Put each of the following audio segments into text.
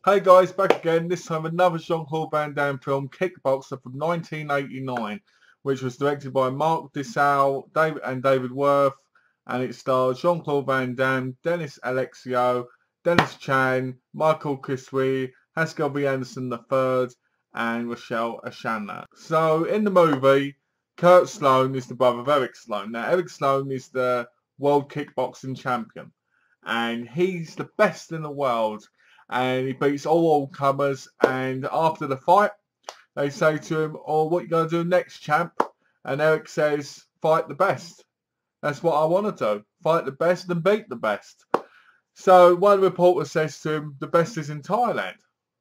Hey guys, back again, this time another Jean-Claude Van Damme film, Kickboxer from 1989, which was directed by Mark Dessau, David Worth, and it stars Jean-Claude Van Damme, Dennis Alexio, Dennis Chan, Michael Kiswi, Haskell V. Anderson III, and Rochelle Ashana. So in the movie, Kurt Sloan is the brother of Eric Sloan. Now Eric Sloan is the world kickboxing champion, and he's the best in the world. And he beats all comers, and after the fight they say to him, "Oh, what you gonna do next, champ?" And Eric says, "Fight the best. That's what I want to do. Fight the best and beat the best." So one reporter says to him, "The best is in Thailand."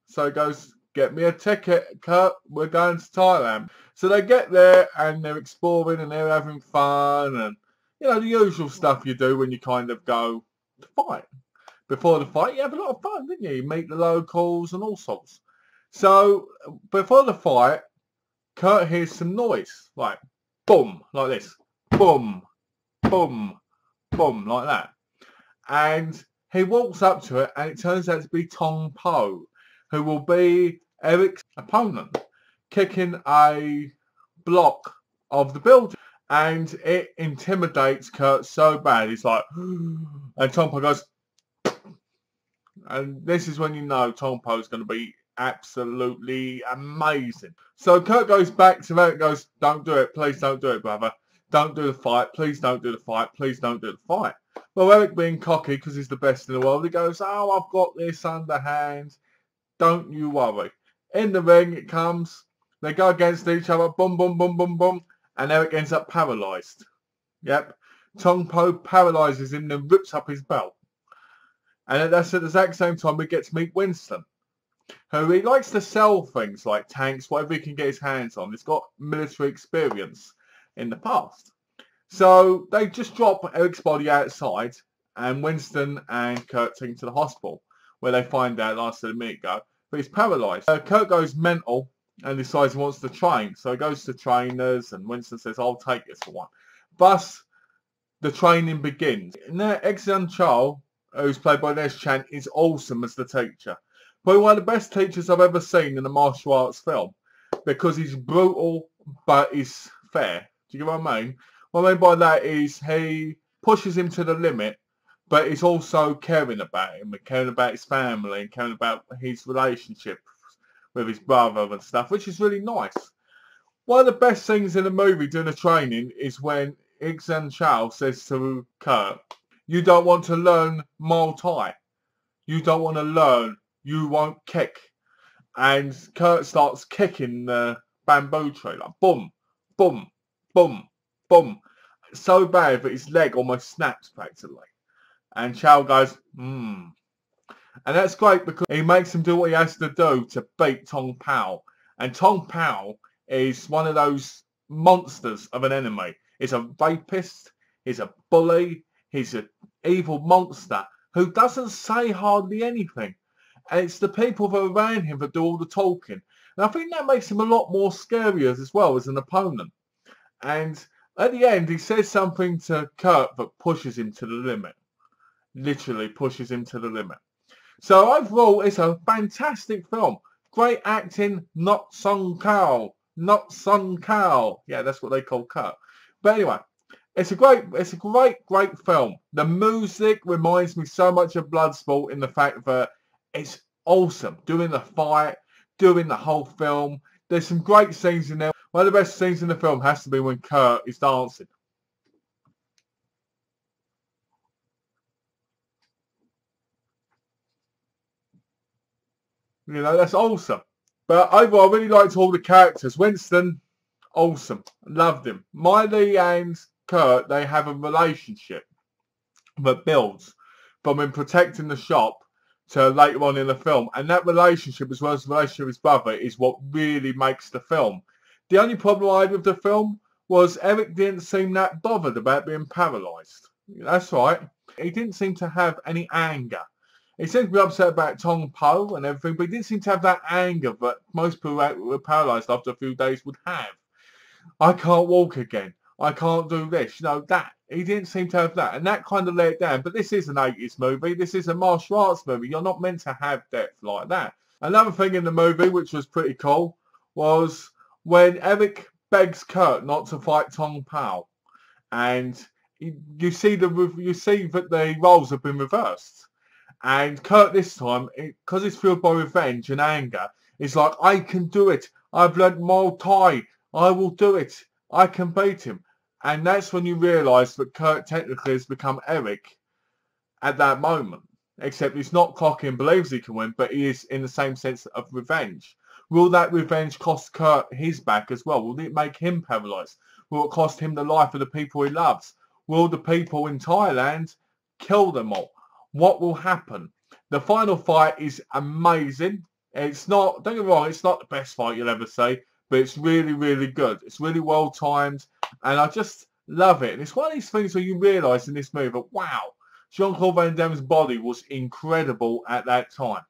So he goes, "Get me a ticket, Kurt, we're going to Thailand." So they get there and they're exploring and they're having fun, and you know, the usual stuff you do when you kind of go to fight. Before the fight, you have a lot of fun, didn't you? You meet the locals and all sorts. So, before the fight, Kurt hears some noise, like boom, like this. Boom, boom, boom, like that. And he walks up to it, and it turns out to be Tong Po, who will be Eric's opponent, kicking a block of the building. And it intimidates Kurt so bad, he's like, and Tong Po goes, and this is when you know Tong Po is going to be absolutely amazing. So Kurt goes back to Eric, goes, "Don't do it. Please don't do it, brother. Don't do the fight. Please don't do the fight. Please don't do the fight." Well, Eric, being cocky because he's the best in the world, he goes, "Oh, I've got this underhand. Don't you worry." In the ring it comes. They go against each other. Boom, boom, boom, boom, boom. And Eric ends up paralysed. Yep. Tong Po paralyses him and rips up his belt. And that's at the exact same time we get to meet Winston, who he likes to sell things like tanks, whatever he can get his hands on. He's got military experience in the past. So they just drop Eric's body outside, and Winston and Kurt take him to the hospital, where they find out, like I said a minute ago, that he's paralysed. Kurt goes mental and decides he wants to train. So he goes to trainers, and Winston says, "I'll take this for one." Thus, the training begins. Now, Jean-Claude, who's played by Dennis Chan, is awesome as the teacher. Probably one of the best teachers I've ever seen in a martial arts film, because he's brutal but he's fair. Do you get what I mean? What I mean by that is he pushes him to the limit, but he's also caring about him and caring about his family and caring about his relationship with his brother and stuff, which is really nice. One of the best things in the movie during the training is when Jean-Claude says to Kurt, "You don't want to learn Muay Thai. You don't want to learn. You won't kick." And Kurt starts kicking the bamboo tree, like boom, boom, boom, boom. So bad that his leg almost snaps practically. And Chow goes, And that's great because he makes him do what he has to do to beat Tong Po. And Tong Po is one of those monsters of an enemy. He's a rapist. He's a bully. He's an evil monster who doesn't say hardly anything. And it's the people that are around him that do all the talking. And I think that makes him a lot more scary as well as an opponent. And at the end, he says something to Kurt that pushes him to the limit. Literally pushes him to the limit. So overall, it's a fantastic film. Great acting, not Sung Kao. Not Sung Kao. Yeah, that's what they call Kurt. But anyway, it's a great film. The music reminds me so much of Bloodsport in the fact that it's awesome. Doing the fight, doing the whole film. There's some great scenes in there. One of the best scenes in the film has to be when Kurt is dancing. You know, that's awesome. But overall, I really liked all the characters. Winston, awesome. Loved him. Miley and Kurt, they have a relationship that builds from him protecting the shop to later on in the film. And that relationship, as well as the relationship with his brother, is what really makes the film. The only problem I had with the film was Eric didn't seem that bothered about being paralysed. That's right. He didn't seem to have any anger. He seemed to be upset about Tong Po and everything, but he didn't seem to have that anger that most people who were paralysed after a few days would have. "I can't walk again. I can't do this." You know, that. He didn't seem to have that, and that kind of let it down. But this is an 80s movie. This is a martial arts movie. You're not meant to have depth like that. Another thing in the movie, which was pretty cool, was when Eric begs Kurt not to fight Tong Pao, and you see that the roles have been reversed. And Kurt this time, because he's fueled by revenge and anger, is like, I can do it. I've learned Muay Thai. I will do it. I can beat him. And that's when you realise that Kurt technically has become Eric at that moment. Except he's not cocky and believes he can win, but he is in the same sense of revenge. Will that revenge cost Kurt his back as well? Will it make him paralysed? Will it cost him the life of the people he loves? Will the people in Thailand kill them all? What will happen? The final fight is amazing. It's not, don't get me wrong, it's not the best fight you'll ever see, but it's really, really good. It's really well timed, and I just love it. And it's one of these things where you realise in this movie that, wow, Jean-Claude Van Damme's body was incredible at that time.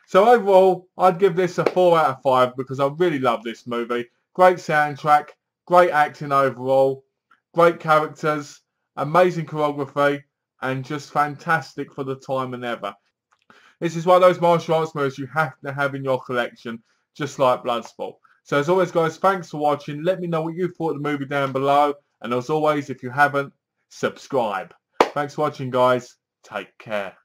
So overall, I'd give this a 4 out of 5 because I really love this movie. Great soundtrack, great acting overall, great characters, amazing choreography, and just fantastic for the time and ever. This is one of those martial arts movies you have to have in your collection, just like Bloodsport. So as always, guys, thanks for watching. Let me know what you thought of the movie down below. And as always, if you haven't, subscribe. Thanks for watching, guys. Take care.